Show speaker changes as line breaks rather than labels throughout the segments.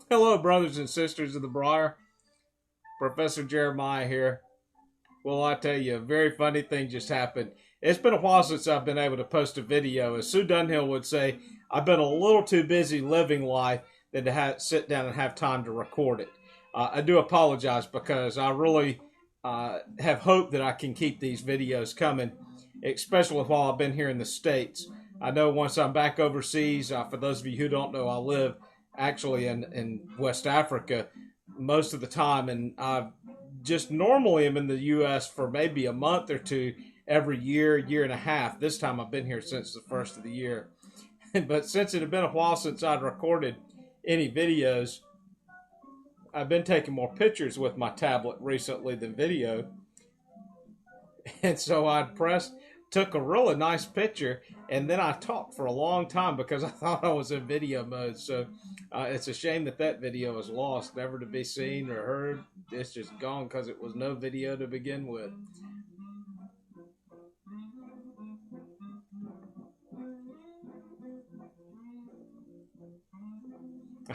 Hello, brothers and sisters of the Briar. Professor Jeremiah here. Well, I tell you, a very funny thing just happened. It's been a while since I've been able to post a video. As Sue Dunhill would say, I've been a little too busy living life than to sit down and have time to record it. I do apologize because I really have hoped that I can keep these videos coming, especially while I've been here in the States. I know once I'm back overseas, for those of you who don't know, I live actually in West Africa most of the time, and I just normally am in the U.S. for maybe a month or two every year, year and a half. This time I've been here since the first of the year. But since it had been a while since I'd recorded any videos, I've been taking more pictures with my tablet recently than video. And so I took a really nice picture, and then I talked for a long time because I thought I was in video mode. So it's a shame that that video is lost, never to be seen or heard. It's just gone because it was no video to begin with.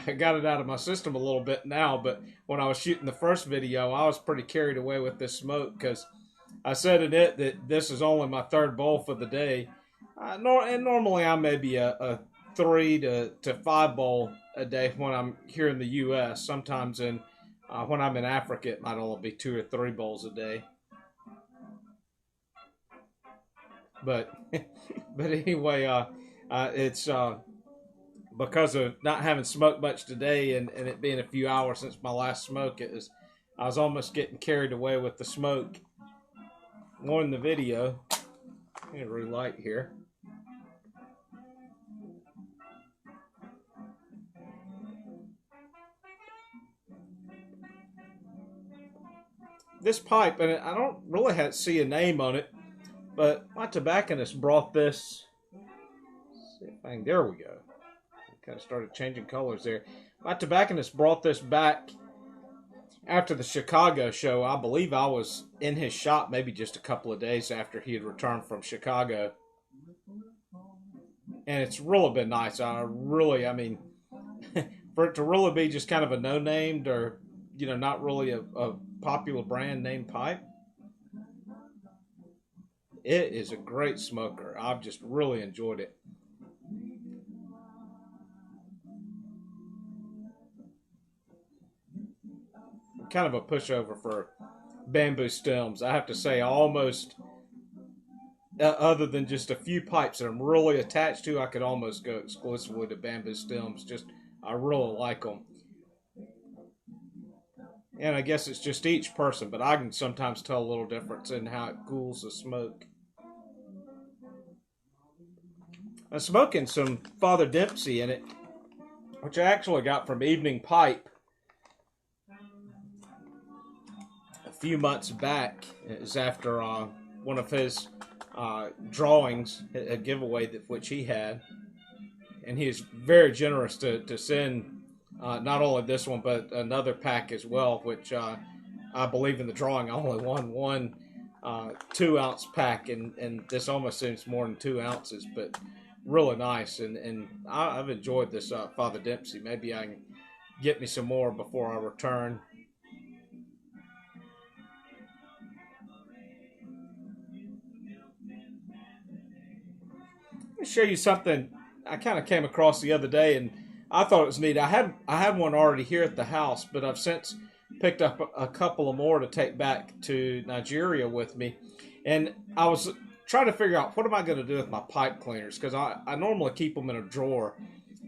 I got it out of my system a little bit now, but when I was shooting the first video, I was pretty carried away with this smoke because I said in it that this is only my third bowl for the day. And normally I'm maybe a 3 to 5 bowl a day when I'm here in the U.S. Sometimes when I'm in Africa, it might only be 2 or 3 bowls a day. But but anyway, it's because of not having smoked much today and it being a few hours since my last smoke. I was almost getting carried away with the smoke. More in the video. I'm gonna relight here. This pipe, and I don't really see a name on it, but my tobacconist brought this. Let's see if I can, there we go. Kind of started changing colors there. My tobacconist brought this back after the Chicago show. I believe I was in his shop maybe just a couple of days after he had returned from Chicago. And it's really been nice. I mean, for it to really be just kind of a no-named or, not really a popular brand name pipe, it is a great smoker. I've just really enjoyed it. Kind of a pushover for bamboo stems. I have to say, almost, other than just a few pipes that I'm really attached to, I could almost go exclusively to bamboo stems. I really like them. And I guess it's just each person, but I can sometimes tell a little difference in how it cools the smoke. I'm smoking some Father Dempsey in it, which I actually got from Evening Pipe a few months back. It was after one of his drawings, a giveaway which he had. And he was very generous to send not only this one, but another pack as well, which I believe in the drawing I only won one 2-ounce pack, and this almost seems more than 2 ounces, but really nice. And I've enjoyed this Father Dempsey. Maybe I can get me some more before I return. Let me show you something I kind of came across the other day, and I thought it was neat. I had one already here at the house, but I've since picked up a couple of more to take back to Nigeria with me. And I was trying to figure out what am I going to do with my pipe cleaners, because I normally keep them in a drawer.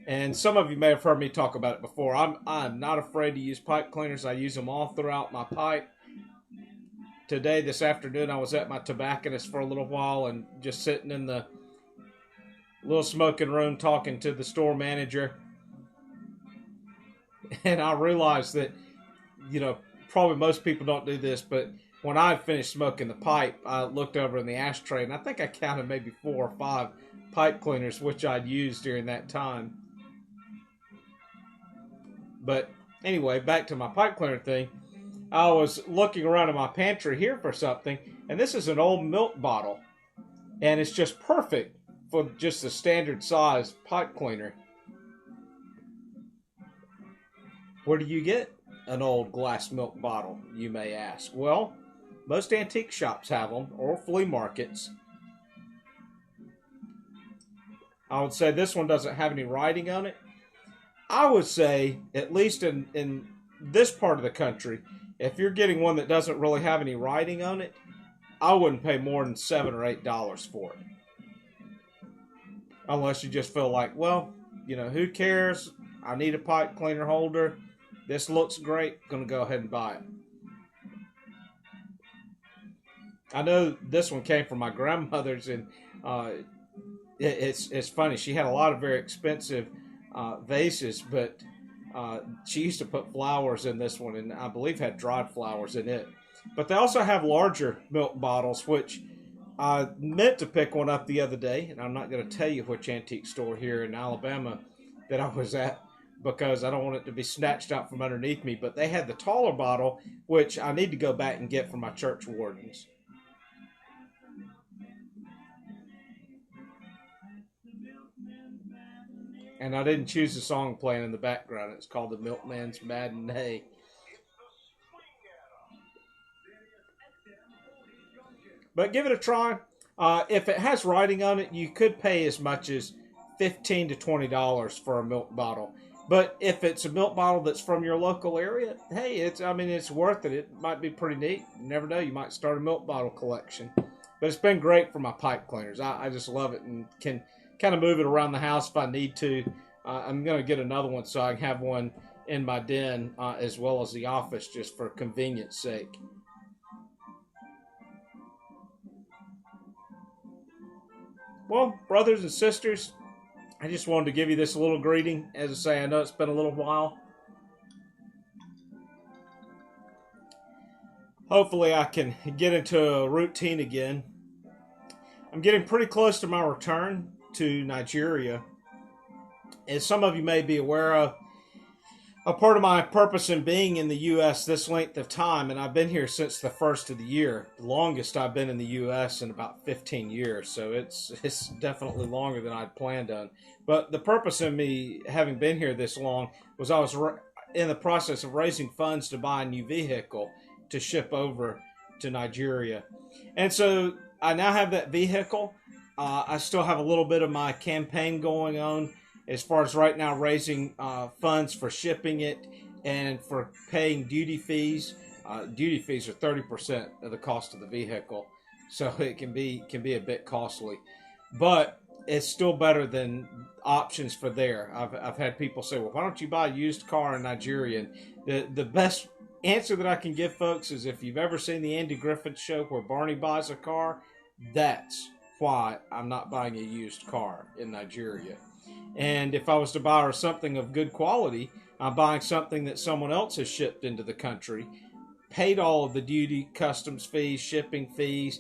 And some of you may have heard me talk about it before. I'm not afraid to use pipe cleaners. I use them all throughout my pipe. This afternoon, I was at my tobacconist for a little while and just sitting in the little smoking room talking to the store manager. And I realized that, probably most people don't do this, but when I finished smoking the pipe, I looked over in the ashtray, and I think I counted maybe 4 or 5 pipe cleaners, which I'd used during that time. But anyway, back to my pipe cleaner thing. I was looking around in my pantry here for something, and this is an old milk bottle, and it's just perfect for just a standard size pipe cleaner. Where do you get an old glass milk bottle, you may ask? Well, most antique shops have them, or flea markets. I would say this one doesn't have any writing on it. I would say, at least in this part of the country, if you're getting one that doesn't really have any writing on it, I wouldn't pay more than $7 or $8 for it. Unless you just feel like, well, you know, who cares? I need a pipe cleaner holder. This looks great. Gonna go ahead and buy it. I know this one came from my grandmother's, and it's funny. She had a lot of very expensive vases, but she used to put flowers in this one, and I believe had dried flowers in it. But they also have larger milk bottles, which I meant to pick one up the other day, and I'm not going to tell you which antique store here in Alabama that I was at, because I don't want it to be snatched out from underneath me. But they had the taller bottle, which I need to go back and get for my church wardens. And I didn't choose the song playing in the background. It's called The Milkman's Matinee. But give it a try. If it has writing on it, you could pay as much as $15 to $20 for a milk bottle. But if it's a milk bottle that's from your local area, hey, it's worth it. It might be pretty neat. You never know, you might start a milk bottle collection. But it's been great for my pipe cleaners. I just love it, and can kind of move it around the house if I need to. I'm going to get another one so I can have one in my den as well as the office, just for convenience sake. Well, brothers and sisters, I just wanted to give you this little greeting. As I say, I know it's been a little while. Hopefully I can get into a routine again. I'm getting pretty close to my return to Nigeria. As some of you may be aware of, a part of my purpose in being in the U.S. this length of time, and I've been here since the first of the year. The longest I've been in the U.S. in about 15 years, so it's definitely longer than I'd planned on. But the purpose of me having been here this long was I was in the process of raising funds to buy a new vehicle to ship over to Nigeria. And so I now have that vehicle. I still have a little bit of my campaign going on as far as right now raising funds for shipping it and for paying duty fees. Duty fees are 30% of the cost of the vehicle, so it can be a bit costly, but it's still better than options for there. I've had people say, well, why don't you buy a used car in Nigeria? And the best answer that I can give folks is, if you've ever seen the Andy Griffith Show where Barney buys a car, that's why I'm not buying a used car in Nigeria. And if I was to buy something of good quality, I'm buying something that someone else has shipped into the country, paid all of the duty, customs fees, shipping fees,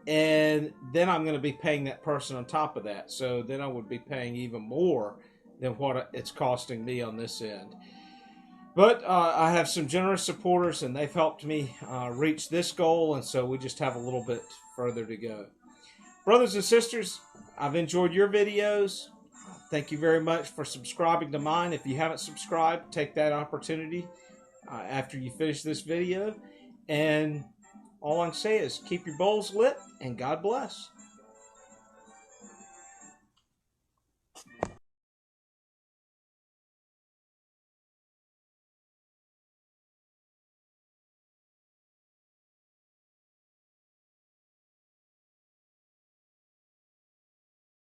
and then I'm going to be paying that person on top of that. So then I would be paying even more than what it's costing me on this end. But I have some generous supporters, and they've helped me reach this goal, and so we just have a little bit further to go. Brothers and sisters, I've enjoyed your videos. Thank you very much for subscribing to mine. If you haven't subscribed, take that opportunity after you finish this video. And all I can say is keep your bowls lit, and God bless.